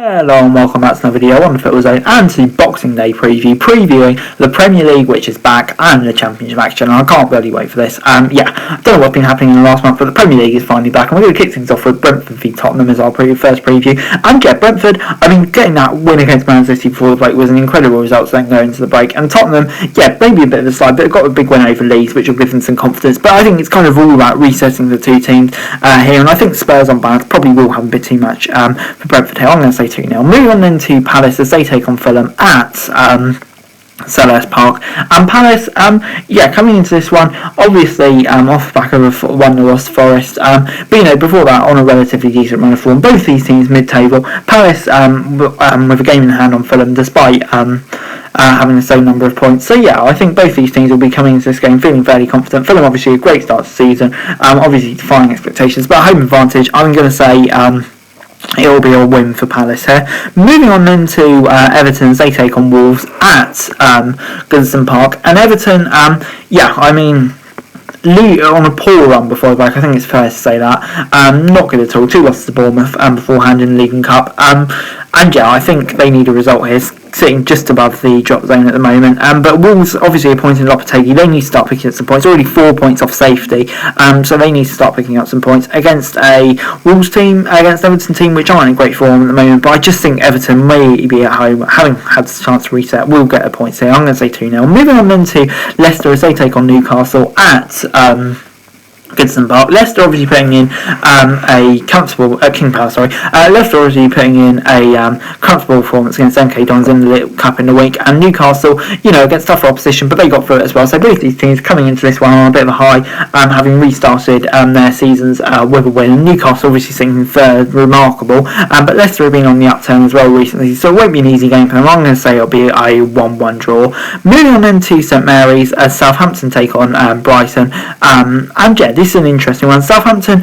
Hello and welcome back to another video on the Football Zone and to Boxing Day previewing the Premier League, which is back, and the Championship action. And I can't really wait for this. I don't know what's been happening in the last month, but the Premier League is finally back, and we're going to kick things off with Brentford v Tottenham as our first preview. And yeah, Brentford, getting that win against Man City before the break was an incredible result, then going into the break. And Tottenham, maybe a bit of a slide, but they've got a big win over Leeds, which will give them some confidence. But I think it's kind of all about resetting the two teams here, and I think Spurs on balance probably will have a bit too much for Brentford here. I'm going to say 2-0. Moving on then to Palace as they take on Fulham at Selhurst Park. And Palace, coming into this one, obviously off the back of a 1-0 loss to Forest, but before that on a relatively decent run of form. Both these teams mid-table. Palace with a game in hand on Fulham despite having the same number of points. So I think both these teams will be coming into this game feeling fairly confident. Fulham obviously a great start to the season, obviously defying expectations, but home advantage, I'm going to say it will be a win for Palace here. Moving on then to Everton as they take on Wolves at Goodison Park. And Everton, on a poor run before the break, I think it's fair to say that. Not good at all. 2 losses to Bournemouth beforehand in the League and Cup. I think they need a result here, sitting just above the drop zone at the moment. But Wolves obviously appointed Lopetegui. They need to start picking up some points. Already 4 points off safety, so they need to start picking up some points against a Wolves team, against Everton team, which aren't in great form at the moment. But I just think Everton may be at home, having had the chance to reset, will get a point here. I'm going to say 2-0. Moving on then to Leicester as they take on Newcastle at Goodison Park. Leicester obviously putting in a comfortable King Power. Leicester obviously putting in a comfortable performance against MK Dons in the Little Cup in the week, and Newcastle, against tougher opposition, but they got through it as well. So both these teams coming into this one on a bit of a high, having restarted their seasons with a win. And Newcastle obviously sitting third, remarkable, but Leicester have been on the upturn as well recently, so it won't be an easy game for them. I'm going to say it'll be a 1-1 draw. Moving on then to St Mary's as Southampton take on Brighton, this is an interesting one. Southampton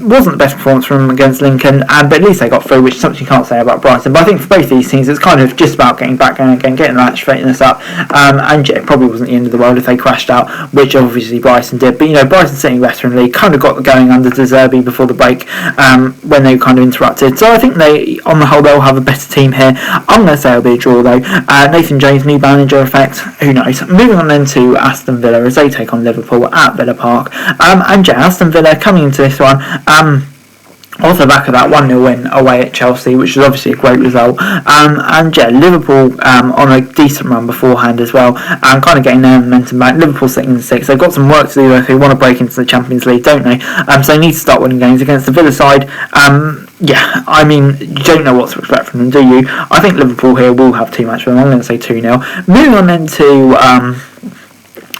wasn't the best performance from them against Lincoln, but at least they got through, which is something you can't say about Brighton. But I think for both these teams, it's kind of just about getting back going again, getting that fitness up, it probably wasn't the end of the world if they crashed out, which obviously Brighton did. But Brighton sitting better in the league, kind of got going under De Zerbi before the break, when they were kind of interrupted. So I think they, on the whole, they'll have a better team here. I'm going to say it'll be a draw though. Nathan James, new manager effect, who knows. Moving on then to Aston Villa as they take on Liverpool at Villa Park. Aston Villa coming into this one off the back of that 1-0 win away at Chelsea, which was obviously a great result. Liverpool on a decent run beforehand as well, kind of getting their momentum back. Liverpool sitting in 6th. They've got some work to do if they want to break into the Champions League, don't they? So they need to start winning games against the Villa side. You don't know what to expect from them, do you? I think Liverpool here will have too much for them. I'm going to say 2-0. Moving on then to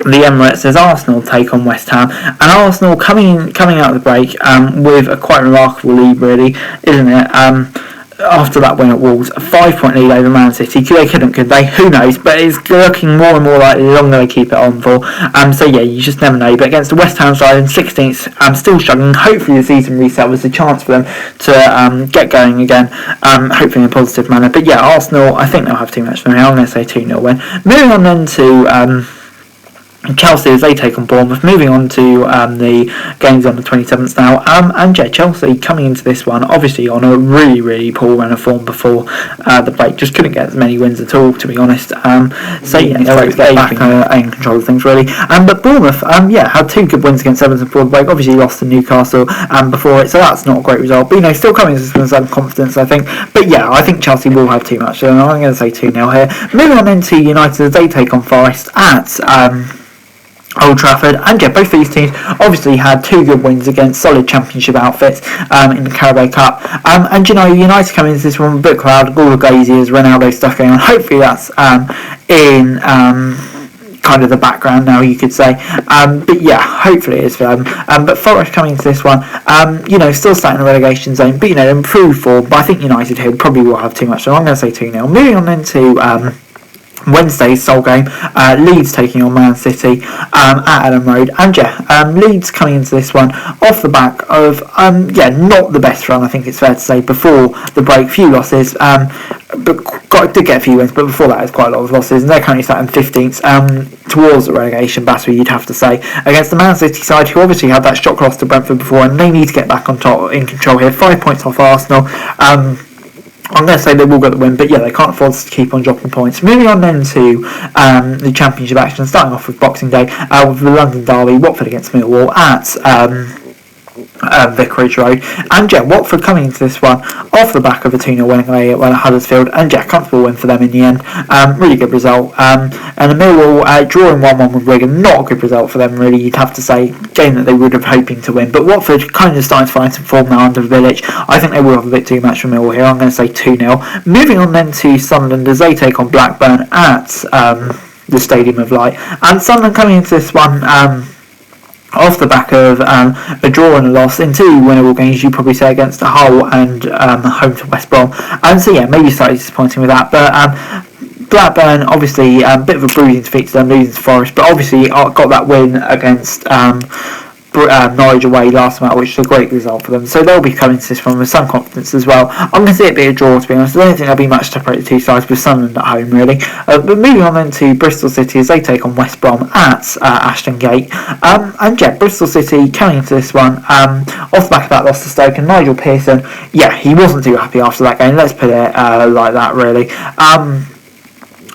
the Emirates as Arsenal take on West Ham, and Arsenal coming out of the break with a quite remarkable lead, really, isn't it? After that win at Wolves, a 5-point lead over Man City. Could they? Who knows? But it's looking more and more likely the longer they keep it on for. You just never know. But against the West Ham side in 16th, still struggling. Hopefully the season reset was a chance for them to get going again, hopefully in a positive manner. But Arsenal, I think they'll have too much for me. I'm going to say 2-0 win. Moving on then to Chelsea as they take on Bournemouth. Moving on to the games on the 27th now, Chelsea coming into this one obviously on a really, really poor run of form before the break, just couldn't get as many wins at all, to be honest. They'll get back in control of things, really. But Bournemouth had 2 good wins against Everton before the break, obviously lost to Newcastle before it, so that's not a great result, but still coming into this with some confidence, I think. But I think Chelsea will have too much, so I'm going to say 2-0 here. Moving on then to United as they take on Forest at Old Trafford, and both these teams obviously had 2 good wins against solid Championship outfits in the Carabao Cup, United coming into this one with a bit crowd, all the glaziers, Ronaldo stuff going on. Hopefully that's in kind of the background now, you could say, hopefully it is for them. But Forest coming into this one, still sat in the relegation zone, but improved form. But I think United here probably will have too much, so I'm going to say 2-0. Moving on then to Wednesday's sole game, Leeds taking on Man City at Ellen Road, and Leeds coming into this one off the back of not the best run, I think it's fair to say, before the break. Few losses, but did get a few wins, but before that it was quite a lot of losses, and they're currently sat in 15th towards the relegation battle, you'd have to say, against the Man City side, who obviously had that shock loss to Brentford before, and they need to get back on top in control here. 5 points off Arsenal. I'm going to say they will get the win, but yeah, they can't afford to keep on dropping points. Moving on then to the Championship action, starting off with Boxing Day with the London Derby, Watford against Millwall at Vicarage Road. And yeah, Watford coming into this one off the back of a 2-0 winning away at Huddersfield, and yeah, comfortable win for them in the end. Really good result. And the Millwall drawing 1-1 with Wigan, not a good result for them really, you'd have to say. Game that they would have hoping to win, but Watford kind of starting to find some form now under Village. I think they will have a bit too much for Millwall here. I'm going to say 2-0. Moving on then to Sunderland as they take on Blackburn at the Stadium of Light, and Sunderland coming into this one off the back of a draw and a loss in 2 winnable games, you probably say, against Hull and home to West Brom. And so yeah, maybe slightly disappointing with that, but Blackburn, obviously, a bit of a bruising defeat to them, losing to Forest, but obviously got that win against Norwich away last time out, which is a great result for them. So they'll be coming to this one with some confidence as well. I'm going to see it be a draw, to be honest. I don't think there'll be much to separate the two sides, with Sunderland at home, really. But moving on then to Bristol City as they take on West Brom at Ashton Gate. And yeah, Bristol City coming into this one off the back of that loss to Stoke, and Nigel Pearson, yeah, he wasn't too happy after that game. Let's put it like that, really.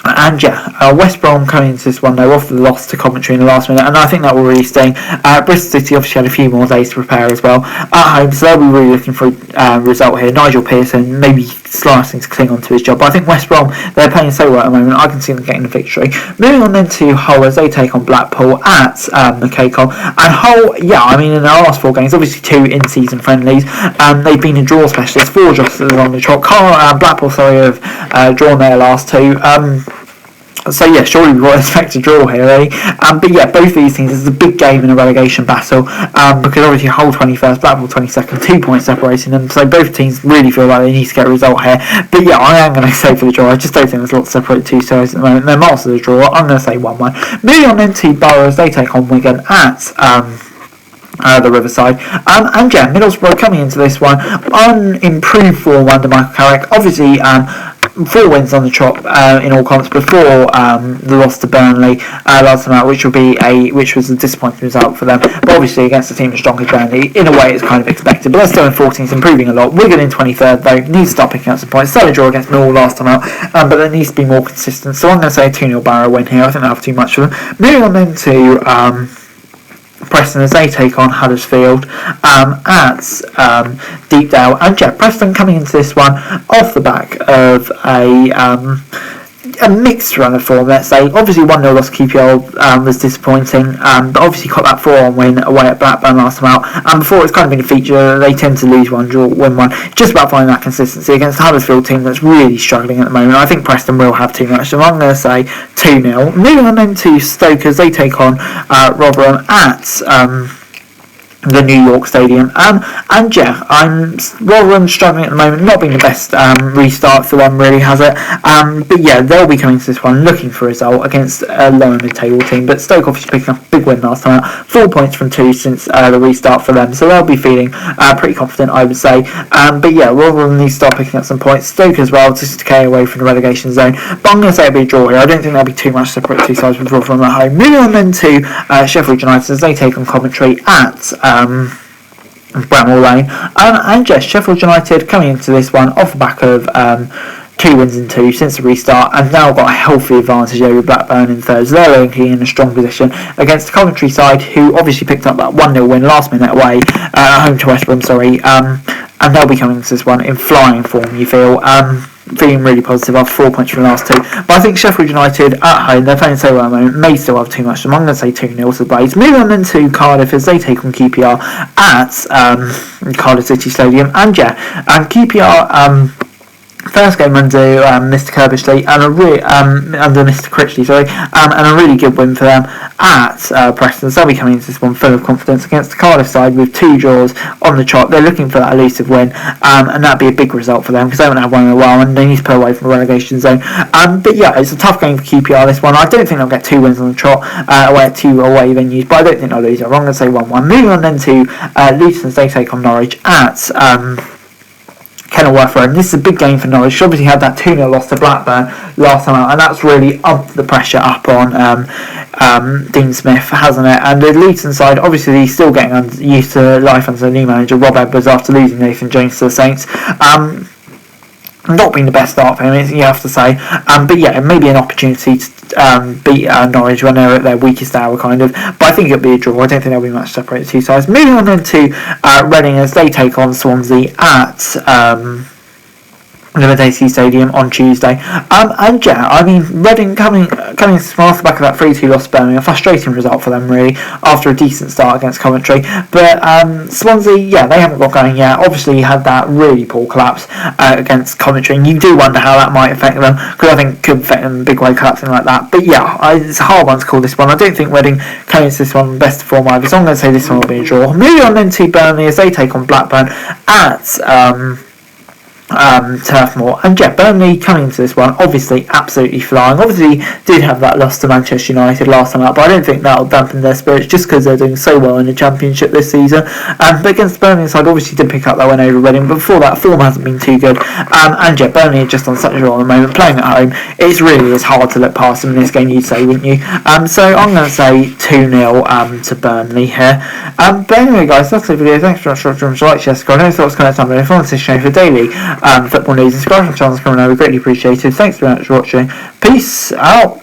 And yeah, West Brom coming into this one though off the loss to Coventry in the last minute, and I think that will really sting. Bristol City obviously had a few more days to prepare as well at home, so they'll be really looking for a result here. Nigel Pearson maybe starting to cling on to his job, but I think West Brom, they're playing so well at the moment, I can see them getting the victory. Moving on then to Hull as they take on Blackpool at McCaicon, and Hull, yeah, I mean in their last 4 games, obviously 2 in-season friendlies, they've been a draw specialist, 4 draws on the trot. Blackpool, have drawn their last 2. So yeah, surely we will expect a draw here, eh? But yeah, both these teams, this is a big game in a relegation battle, because obviously Hull 21st, Blackpool 22nd, 2 points separating them, so both teams really feel like they need to get a result here. But yeah, I am going to say for the draw. I just don't think there's a lot to separate the two sides at the moment. They're miles to the draw. I'm going to say 1-1. Moving on then to Borough as they take on Wigan at the Riverside, and yeah, Middlesbrough coming into this one on improved form under Michael Carrick. Obviously 4 wins on the trot in all comps before the loss to Burnley last time out, which was a disappointing result for them, but obviously against a team as strong as Burnley, in a way it's kind of expected, but they're still in 14th, improving a lot. Wigan in 23rd though, needs to start picking up some points. Still a draw against Millwall last time out, but there needs to be more consistent, so I'm going to say a 2-0 Barrow win here. I think they'll have too much for them. Moving on then to Preston as they take on Huddersfield at Deepdale, and yeah, Preston coming into this one off the back of a mixed run of form, let's say. Obviously 1-0 loss to QPR was disappointing, but obviously got that 4-1 win away at Blackburn last time out, and before it's kind of been a feature, they tend to lose 1, draw, win 1, just about finding that consistency against the Huddersfield team that's really struggling at the moment. I think Preston will have too much, so I'm going to say 2-0. Moving on then to Stoke as they take on Rotherham at the New York Stadium, and yeah, Rotherham struggling at the moment, not being the best restart for them, really, has it? But yeah, they'll be coming to this one looking for a result against a lower mid-table team, but Stoke obviously picking up a big win last time out, 4 points from 2 since the restart for them, so they'll be feeling pretty confident, I would say. But yeah, Rotherham needs to start picking up some points. Stoke as well, just to carry away from the relegation zone, but I'm going to say it'll be a draw here. I don't think there'll be too much separate two sides with Rotherham at home. Moving on then to Sheffield United as they take on Coventry at Bramall Lane, and yes, Sheffield United coming into this one off the back of 2 wins in 2 since the restart, and now got a healthy advantage over Blackburn in third. So they're looking in a strong position against the Coventry side, who obviously picked up that 1-0 win last minute away home to West Brom, and they'll be coming into this one in flying form, you feel. Feeling really positive after 4 points from the last 2. But I think Sheffield United at home, they're playing so well at the moment, may still have too much. So I'm going to say 2-0 to the Blades. Moving on then to Cardiff as they take on QPR at Cardiff City Stadium. And yeah, QPR first game under Mr. Kirbishley and under Mr. Critchley, and a really good win for them at Preston. So they'll be coming into this one full of confidence against the Cardiff side with 2 draws on the trot. They're looking for that elusive win, and that'd be a big result for them because they haven't had one in a while and they need to pull away from the relegation zone. But yeah, it's a tough game for QPR, this one. I don't think they'll get 2 wins on the trot away at 2 away venues, but I don't think they'll lose it. I'm going to say 1-1. Moving on then to Luton as they take on Norwich at Kenilworth Road. This is a big game for Norwich. She obviously had that 2-0 loss to Blackburn last time out, and that's really upped the pressure up on Dean Smith, hasn't it? And the Luton side, obviously he's still getting used to life under the new manager Rob Edwards after losing Nathan Jones to the Saints. not been the best start for him, you have to say. But yeah, maybe an opportunity to beat Norwich when they're at their weakest hour, kind of. But I think it'll be a draw. I don't think there'll be much separated the two sides. Moving on then to Reading as they take on Swansea at Liverpool Stadium on Tuesday. And yeah, I mean, Reading coming off the back of that 3-2 loss to Birmingham, a frustrating result for them really, after a decent start against Coventry. But Swansea, yeah, they haven't got going yet. Obviously, had that really poor collapse against Coventry, and you do wonder how that might affect them, because I think it could affect them in a big way, collapsing like that. But yeah, it's a hard one to call this one. I don't think Reading coming into this one best of form either, so I'm going to say this one will be a draw. Moving on then to Burnley as they take on Blackburn at Turf Moor. And yeah, Burnley coming into this one obviously absolutely flying. Obviously did have that loss to Manchester United last time out, but I don't think that'll dampen their spirits just because they're doing so well in the Championship this season. But against Burnley side, obviously did pick up that win over Reading, but before that form hasn't been too good. And yeah, Burnley are just on such a roll at the moment, playing at home. It really is hard to look past them in this game, you'd say, wouldn't you? So I'm going to say 2-0 to Burnley here. But anyway guys, that's the video. Thanks for watching. Like, share, subscribe. No thoughts, comments, and if you want to show for daily football news, subscribe to the channel, we greatly appreciated. Thanks very much for watching. Peace out.